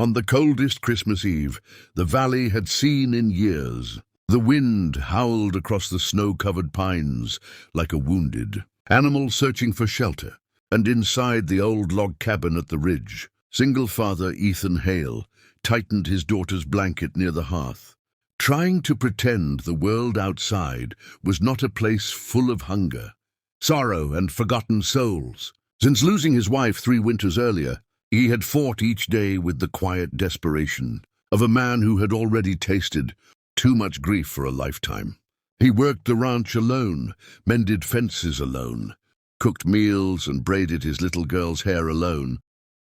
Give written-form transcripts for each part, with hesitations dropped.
On the coldest Christmas Eve the valley had seen in years. The wind howled across the snow-covered pines like a wounded animal searching for shelter, and inside the old log cabin at the ridge, single father Ethan Hale tightened his daughter's blanket near the hearth, trying to pretend the world outside was not a place full of hunger, sorrow, and forgotten souls. Since losing his wife 3 winters earlier, he had fought each day with the quiet desperation of a man who had already tasted too much grief for a lifetime. He worked the ranch alone, mended fences alone, cooked meals and braided his little girl's hair alone.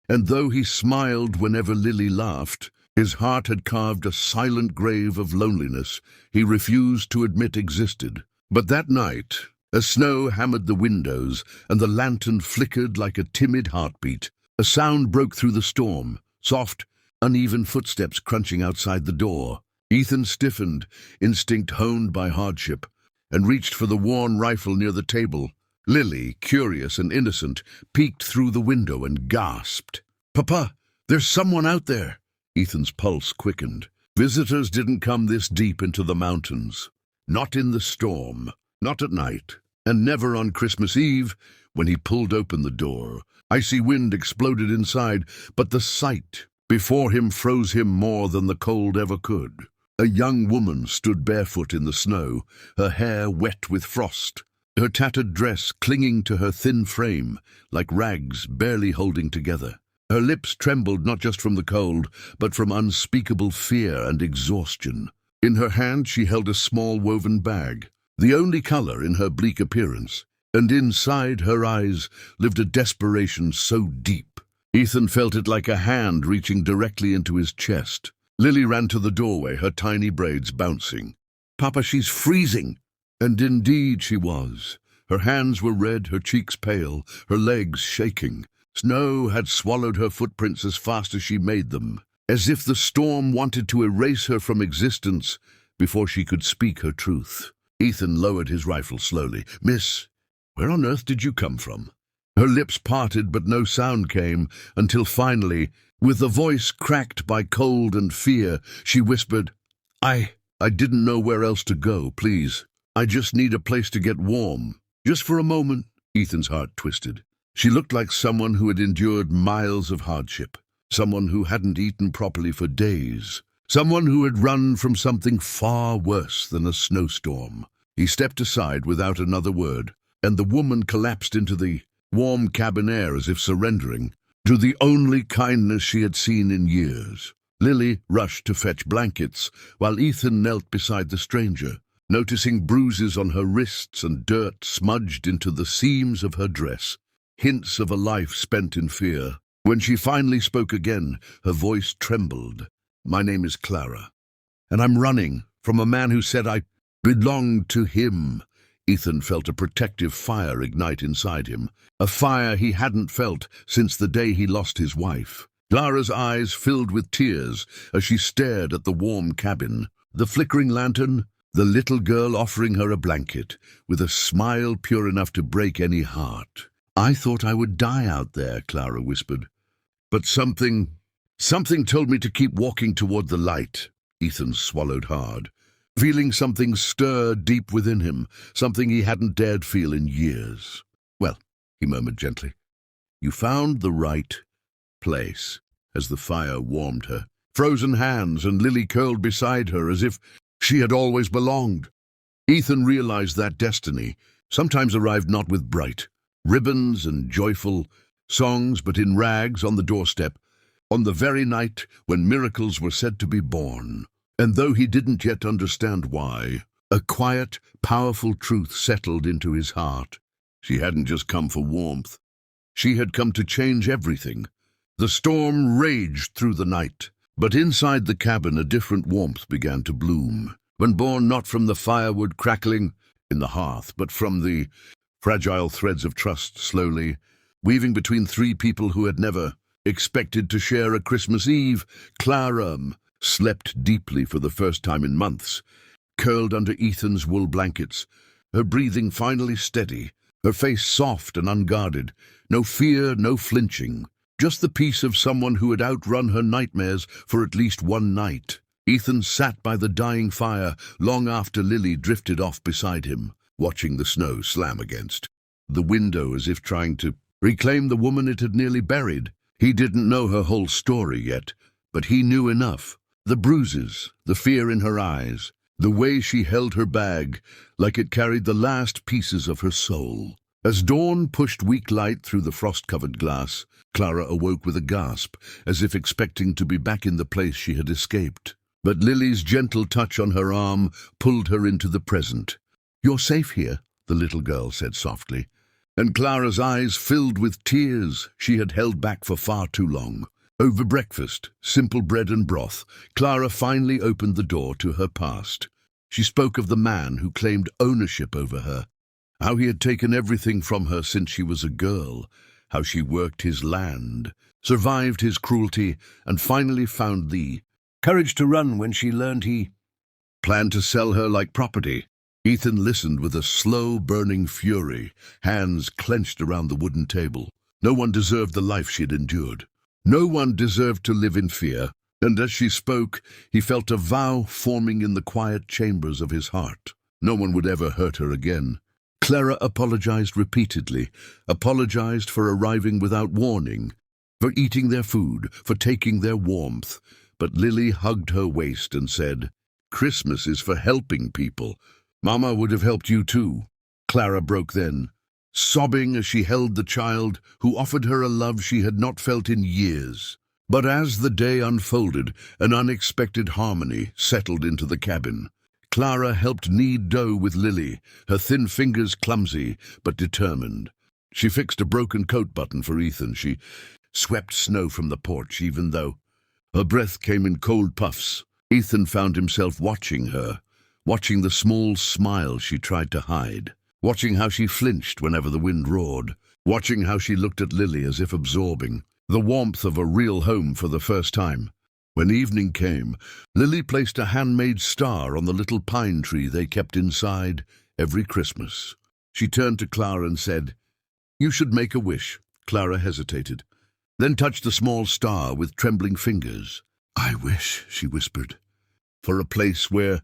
And though he smiled whenever Lily laughed, his heart had carved a silent grave of loneliness he refused to admit existed. But that night, as snow hammered the windows and the lantern flickered like a timid heartbeat, a sound broke through the storm, soft, uneven footsteps crunching outside the door. Ethan stiffened, instinct honed by hardship, and reached for the worn rifle near the table. Lily, curious and innocent, peeked through the window and gasped. "Papa, there's someone out there!" Ethan's pulse quickened. Visitors didn't come this deep into the mountains. Not in the storm, not at night, and never on Christmas Eve when he pulled open the door. Icy wind exploded inside, but the sight before him froze him more than the cold ever could. A young woman stood barefoot in the snow, her hair wet with frost, her tattered dress clinging to her thin frame like rags barely holding together. Her lips trembled not just from the cold, but from unspeakable fear and exhaustion. In her hand she held a small woven bag, the only color in her bleak appearance, and inside her eyes lived a desperation so deep Ethan felt it like a hand reaching directly into his chest. Lily ran to the doorway, her tiny braids bouncing. "Papa, she's freezing!" And indeed she was. Her hands were red, her cheeks pale, her legs shaking. Snow had swallowed her footprints as fast as she made them, as if the storm wanted to erase her from existence before she could speak her truth. Ethan lowered his rifle slowly. "Miss, where on earth did you come from?" Her lips parted, but no sound came, until finally, with a voice cracked by cold and fear, she whispered, I didn't know where else to go, please. I just need a place to get warm. Just for a moment." Ethan's heart twisted. She looked like someone who had endured miles of hardship, someone who hadn't eaten properly for days, someone who had run from something far worse than a snowstorm. He stepped aside without another word, and the woman collapsed into the warm cabin air as if surrendering to the only kindness she had seen in years. Lily rushed to fetch blankets, while Ethan knelt beside the stranger, noticing bruises on her wrists and dirt smudged into the seams of her dress, hints of a life spent in fear. When she finally spoke again, her voice trembled. "My name is Clara, and I'm running from a man who said I belonged to him." Ethan felt a protective fire ignite inside him, a fire he hadn't felt since the day he lost his wife. Clara's eyes filled with tears as she stared at the warm cabin, the flickering lantern, the little girl offering her a blanket, with a smile pure enough to break any heart. "I thought I would die out there," Clara whispered. "But something told me to keep walking toward the light." Ethan swallowed hard, feeling something stir deep within him, something he hadn't dared feel in years. "Well," he murmured gently, "you found the right place," as the fire warmed her. Frozen hands and Lily curled beside her as if she had always belonged. Ethan realized that destiny sometimes arrived not with bright ribbons and joyful songs, but in rags on the doorstep, on the very night when miracles were said to be born. And though he didn't yet understand why, a quiet, powerful truth settled into his heart. She hadn't just come for warmth. She had come to change everything. The storm raged through the night, but inside the cabin a different warmth began to bloom, when born not from the firewood crackling in the hearth, but from the fragile threads of trust slowly weaving between 3 people who had never expected to share a Christmas Eve. Clara slept deeply for the first time in months, curled under Ethan's wool blankets, her breathing finally steady, her face soft and unguarded, no fear, no flinching, just the peace of someone who had outrun her nightmares for at least one night. Ethan sat by the dying fire long after Lily drifted off beside him, watching the snow slam against the window as if trying to reclaim the woman it had nearly buried. He didn't know her whole story yet, but he knew enough. The bruises, the fear in her eyes, the way she held her bag like it carried the last pieces of her soul. As dawn pushed weak light through the frost-covered glass, Clara awoke with a gasp, as if expecting to be back in the place she had escaped. But Lily's gentle touch on her arm pulled her into the present. "You're safe here," the little girl said softly. And Clara's eyes filled with tears she had held back for far too long. Over breakfast, simple bread and broth, Clara finally opened the door to her past. She spoke of the man who claimed ownership over her, how he had taken everything from her since she was a girl, how she worked his land, survived his cruelty, and finally found the courage to run when she learned he planned to sell her like property. Ethan listened with a slow, burning fury, hands clenched around the wooden table. No one deserved the life she had endured. No one deserved to live in fear, and as she spoke, he felt a vow forming in the quiet chambers of his heart. No one would ever hurt her again. Clara apologized repeatedly, apologized for arriving without warning, for eating their food, for taking their warmth. But Lily hugged her waist and said, "Christmas is for helping people. Mama would have helped you too." Clara broke then, sobbing as she held the child who offered her a love she had not felt in years. But as the day unfolded, an unexpected harmony settled into the cabin. Clara helped knead dough with Lily, her thin fingers clumsy but determined. She fixed a broken coat button for Ethan. She swept snow from the porch, even though her breath came in cold puffs. Ethan found himself watching her, watching the small smile she tried to hide, watching how she flinched whenever the wind roared, watching how she looked at Lily as if absorbing the warmth of a real home for the first time. When evening came, Lily placed a handmade star on the little pine tree they kept inside every Christmas. She turned to Clara and said, "You should make a wish." Clara hesitated, then touched the small star with trembling fingers. "I wish," she whispered, "for a place where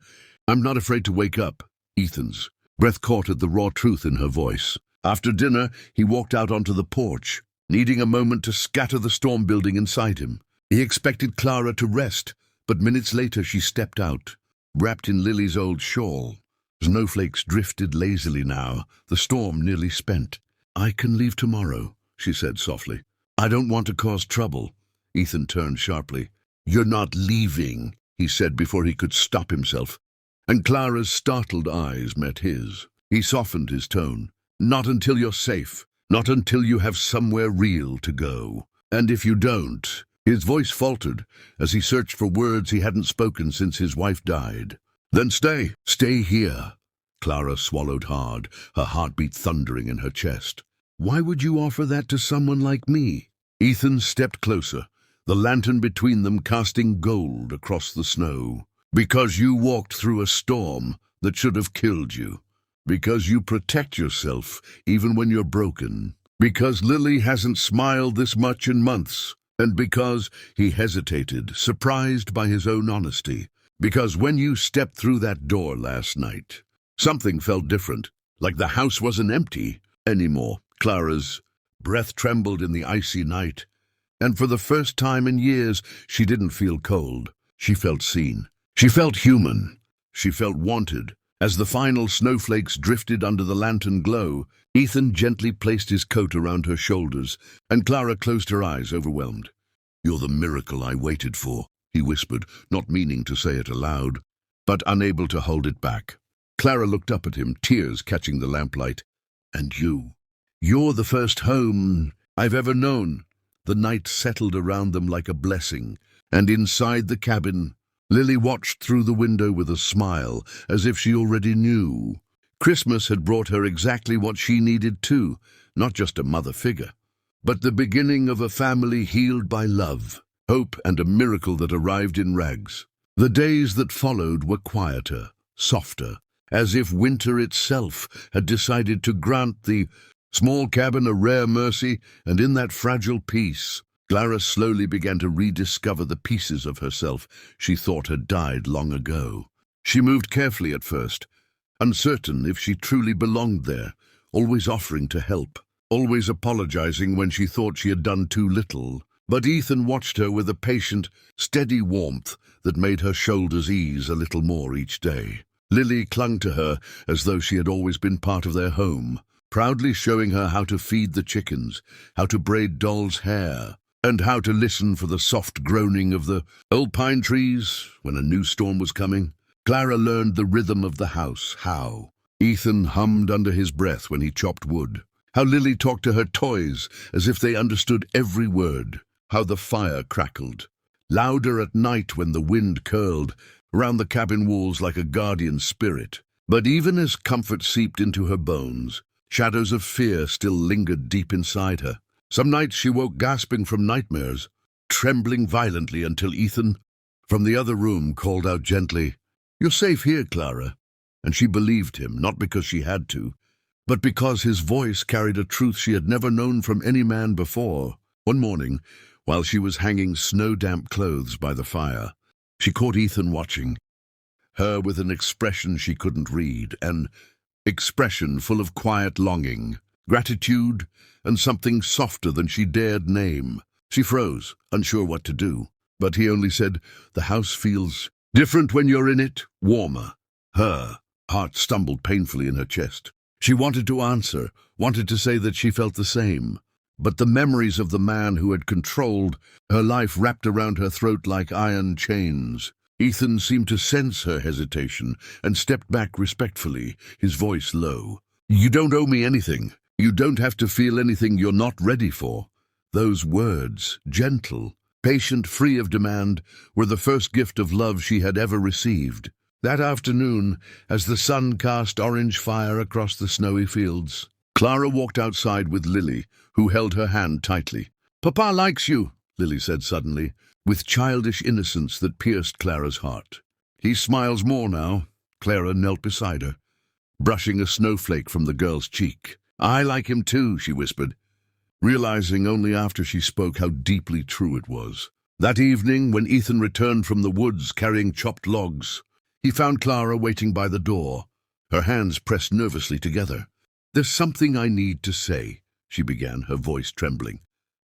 I'm not afraid to wake up." Ethan's breath caught at the raw truth in her voice. After dinner, he walked out onto the porch, needing a moment to scatter the storm building inside him. He expected Clara to rest, but minutes later she stepped out, wrapped in Lily's old shawl. Snowflakes drifted lazily now, the storm nearly spent. "I can leave tomorrow," she said softly. "I don't want to cause trouble." Ethan turned sharply. "You're not leaving," he said before he could stop himself. And Clara's startled eyes met his. He softened his tone. "Not until you're safe. Not until you have somewhere real to go. And if you don't—" His voice faltered as he searched for words he hadn't spoken since his wife died. "Then stay. Stay here." Clara swallowed hard, her heartbeat thundering in her chest. "Why would you offer that to someone like me?" Ethan stepped closer, the lantern between them casting gold across the snow. "Because you walked through a storm that should have killed you. Because you protect yourself even when you're broken. Because Lily hasn't smiled this much in months. And because," he hesitated, surprised by his own honesty, "because when you stepped through that door last night, something felt different, like the house wasn't empty anymore." Clara's breath trembled in the icy night, and for the first time in years she didn't feel cold. She felt seen. She felt human. She felt wanted. As the final snowflakes drifted under the lantern glow, Ethan gently placed his coat around her shoulders, and Clara closed her eyes, overwhelmed. "You're the miracle I waited for," he whispered, not meaning to say it aloud, but unable to hold it back. Clara looked up at him, tears catching the lamplight. "And you're the first home I've ever known." The night settled around them like a blessing, and inside the cabin, Lily watched through the window with a smile, as if she already knew. Christmas had brought her exactly what she needed too, not just a mother figure, but the beginning of a family healed by love, hope, and a miracle that arrived in rags. The days that followed were quieter, softer, as if winter itself had decided to grant the small cabin a rare mercy, and in that fragile peace, Clara slowly began to rediscover the pieces of herself she thought had died long ago. She moved carefully at first, uncertain if she truly belonged there, always offering to help, always apologizing when she thought she had done too little. But Ethan watched her with a patient, steady warmth that made her shoulders ease a little more each day. Lily clung to her as though she had always been part of their home, proudly showing her how to feed the chickens, how to braid Doll's hair, and how to listen for the soft groaning of the old pine trees when a new storm was coming. Clara learned the rhythm of the house, how Ethan hummed under his breath when he chopped wood, how Lily talked to her toys as if they understood every word, how the fire crackled, louder at night when the wind curled around the cabin walls like a guardian spirit. But even as comfort seeped into her bones, shadows of fear still lingered deep inside her. Some nights she woke gasping from nightmares, trembling violently until Ethan, from the other room, called out gently, "You're safe here, Clara." And she believed him, not because she had to, but because his voice carried a truth she had never known from any man before. One morning, while she was hanging snow-damp clothes by the fire, she caught Ethan watching her with an expression she couldn't read, an expression full of quiet longing, gratitude, and something softer than she dared name. She froze, unsure what to do, but he only said, "The house feels different when you're in it, warmer." Her heart stumbled painfully in her chest. She wanted to answer, wanted to say that she felt the same, but the memories of the man who had controlled her life wrapped around her throat like iron chains. Ethan seemed to sense her hesitation and stepped back respectfully, his voice low. "You don't owe me anything. You don't have to feel anything you're not ready for." Those words, gentle, patient, free of demand, were the first gift of love she had ever received. That afternoon, as the sun cast orange fire across the snowy fields, Clara walked outside with Lily, who held her hand tightly. "Papa likes you," Lily said suddenly, with childish innocence that pierced Clara's heart. "He smiles more now." Clara knelt beside her, brushing a snowflake from the girl's cheek. "I like him too," she whispered, realizing only after she spoke how deeply true it was. That evening, when Ethan returned from the woods carrying chopped logs, he found Clara waiting by the door, her hands pressed nervously together. "There's something I need to say," she began, her voice trembling.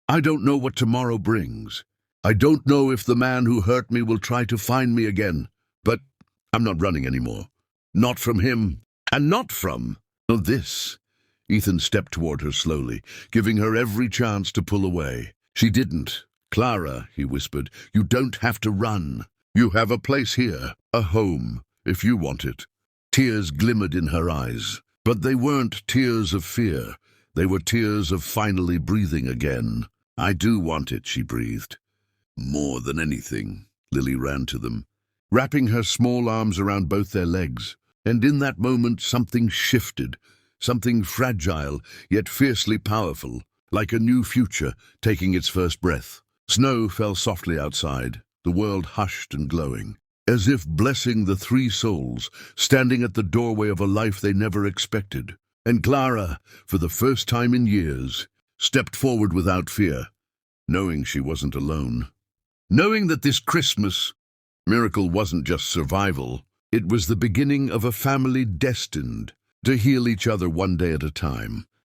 "I don't know what tomorrow brings. I don't know if the man who hurt me will try to find me again, but I'm not running anymore. Not from him, and not from this." Ethan stepped toward her slowly, giving her every chance to pull away. She didn't. "Clara," he whispered, "you don't have to run. You have a place here, a home, if you want it." Tears glimmered in her eyes, but they weren't tears of fear. They were tears of finally breathing again. "I do want it," she breathed. "More than anything." Lily ran to them, wrapping her small arms around both their legs. And in that moment something shifted, something fragile yet fiercely powerful, like a new future taking its first breath. Snow fell softly outside, the world hushed and glowing, as if blessing the three souls standing at the doorway of a life they never expected. And Clara, for the first time in years, stepped forward without fear, knowing she wasn't alone. Knowing that this Christmas miracle wasn't just survival, it was the beginning of a family destined to heal each other one day at a time.